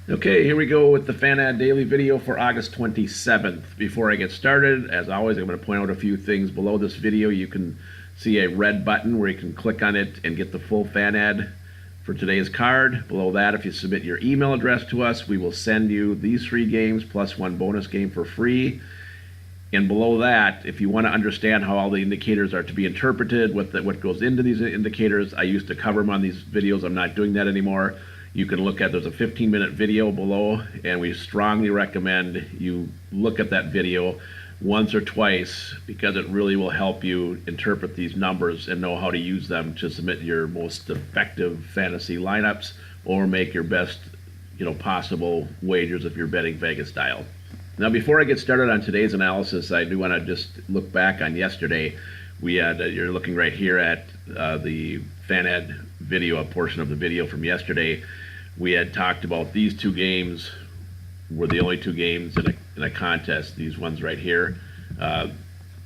Okay, here we go with the FanAd daily video for August 27th. Before I get started, as always, I'm going to point out a few things. Below this video, you can see a red button where you can click on it and get the full FanAd for today's card. Below that, if you submit your email address to us, we will send you these 3 games plus 1 bonus game for free. And below that, if you want to understand how all the indicators are to be interpreted, what goes into these indicators, I used to cover them on these videos. I'm not doing that anymore. You can look at, there's a 15-minute video below, and we strongly recommend you look at that video once or twice because it really will help you interpret these numbers and know how to use them to submit your most effective fantasy lineups or make your best, possible wagers if you're betting Vegas style. Now, before I get started on today's analysis, I do want to just look back on yesterday. We had, you're looking right here at the FanAd video, a portion of the video from yesterday. We had talked about these 2 games were the only 2 games in a contest. These ones right here.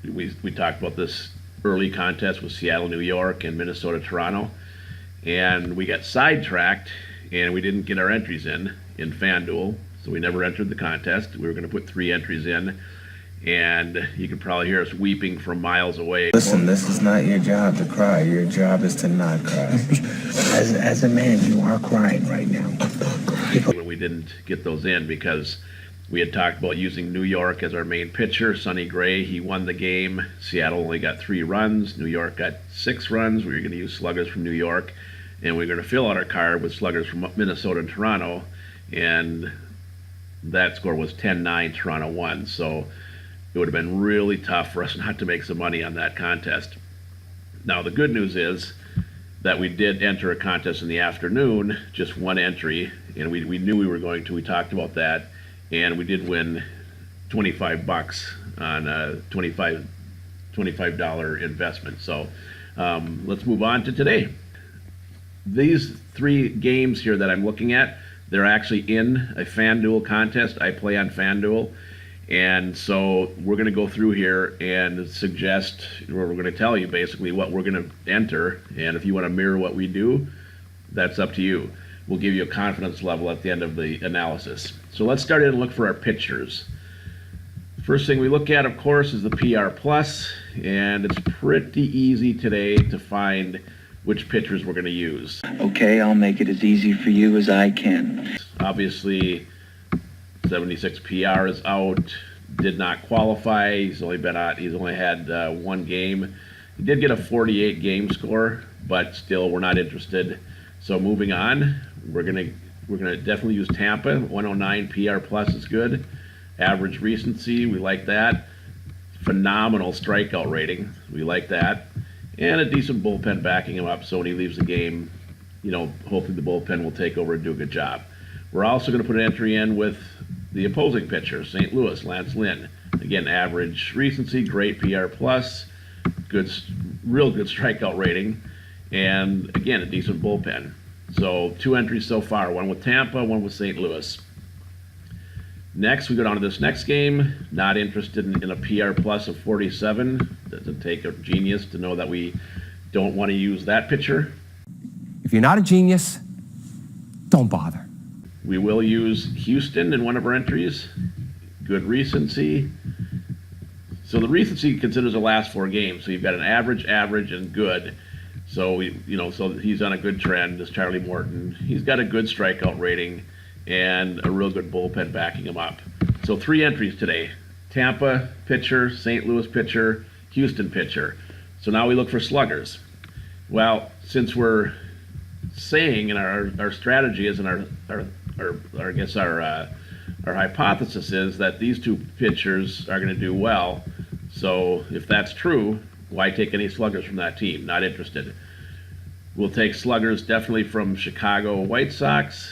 We talked about this early contest with Seattle, New York, and Minnesota, Toronto. And we got sidetracked, and we didn't get our entries in FanDuel. So we never entered the contest. We were going to put 3 entries in. And you can probably hear us weeping from miles away. Listen, this is not your job to cry. Your job is to not cry. As a man, you are crying right now. When we didn't get those in because we had talked about using New York as our main pitcher, Sonny Gray. He won the game. Seattle only got 3 runs. New York got 6 runs. We were going to use sluggers from New York. And we were going to fill out our card with sluggers from Minnesota and Toronto. And that score was 10-9, Toronto won. So it would have been really tough for us not to make some money on that contest. Now, the good news is that we did enter a contest in the afternoon, just 1 entry, and we knew we were going to. We talked about that, and we did win $25 on a $25 investment. So let's move on to today. These 3 games here that I'm looking at, they're actually in a FanDuel contest. I play on FanDuel. And so we're going to go through here and suggest, or we're going to tell you basically what we're going to enter. And if you want to mirror what we do, that's up to you. We'll give you a confidence level at the end of the analysis. So let's start in and look for our pitchers. First thing we look at, of course, is the PR plus, and it's pretty easy today to find which pitchers we're going to use. Okay, I'll make it as easy for you as I can. Obviously, 76 PR is out, did not qualify. He's only had 1 game. He did get a 48 game score, but still we're not interested. So moving on, we're gonna definitely use Tampa. 109 PR plus is good. Average recency, we like that. Phenomenal strikeout rating, we like that. And a decent bullpen backing him up, so when he leaves the game, hopefully the bullpen will take over and do a good job. We're also going to put an entry in with the opposing pitcher, St. Louis, Lance Lynn. Again, average recency, great PR plus, real good strikeout rating, and again, a decent bullpen. So 2 entries so far, 1 with Tampa, 1 with St. Louis. Next, we go down to this next game. Not interested in a PR plus of 47. Doesn't take a genius to know that we don't want to use that pitcher. If you're not a genius, don't bother. We will use Houston in one of our entries. Good recency. So the recency considers the last 4 games. So you've got an average, and good. So so he's on a good trend. This Charlie Morton. He's got a good strikeout rating and a real good bullpen backing him up. So 3 entries today: Tampa pitcher, St. Louis pitcher, Houston pitcher. So now we look for sluggers. Well, since we're saying, and our strategy is, and our hypothesis is that these 2 pitchers are going to do well. So if that's true, why take any sluggers from that team? Not interested. We'll take sluggers definitely from Chicago White Sox,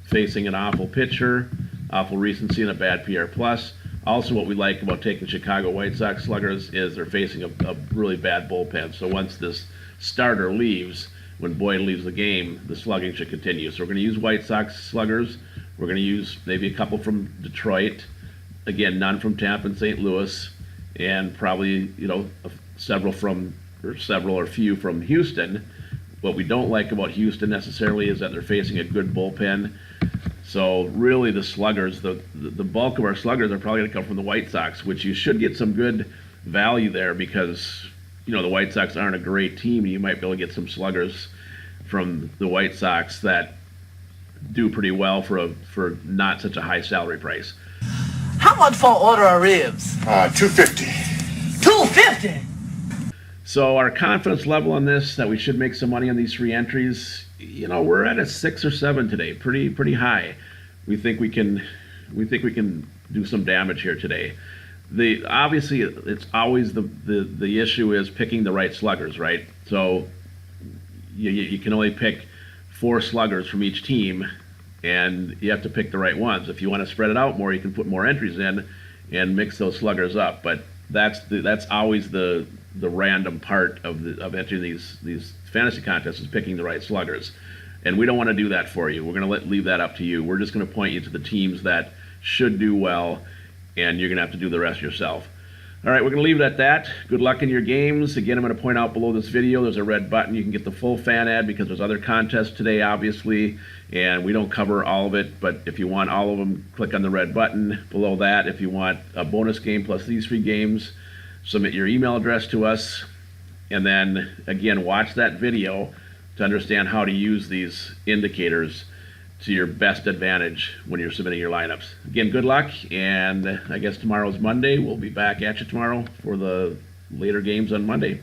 facing an awful pitcher, awful recency, and a bad PR plus. Also, what we like about taking Chicago White Sox sluggers is they're facing a really bad bullpen. So once this starter leaves, when Boyd leaves the game, the slugging should continue. So we're going to use White Sox sluggers. We're going to use maybe a couple from Detroit. Again, none from Tampa and St. Louis. And probably, several or few from Houston. What we don't like about Houston necessarily is that they're facing a good bullpen. So really the sluggers, the bulk of our sluggers are probably going to come from the White Sox, which you should get some good value there because, the White Sox aren't a great team. You might be able to get some sluggers from the White Sox that do pretty well for not such a high salary price. How much for an order of ribs? $250. $250. So our confidence level on this, that we should make some money on these three entries, we're at a 6 or 7 today, pretty high. We think we can do some damage here today. Obviously it's always the issue is picking the right sluggers, right? So you can only pick 4 sluggers from each team, and you have to pick the right ones. If you want to spread it out more, you can put more entries in and mix those sluggers up. But that's always the random part of entering these fantasy contests, is picking the right sluggers. And we don't want to do that for you. We're going to leave that up to you. We're just going to point you to the teams that should do well, and you're going to have to do the rest yourself. All right, we're going to leave it at that. Good luck in your games. Again, I'm going to point out below this video, there's a red button. You can get the full FanAd because there's other contests today, obviously, and we don't cover all of it, but if you want all of them, click on the red button below that. If you want a bonus game plus these 3 games, submit your email address to us, and then, again, watch that video to understand how to use these indicators to your best advantage when you're submitting your lineups. Again, good luck, and I guess tomorrow's Monday. We'll be back at you tomorrow for the later games on Monday.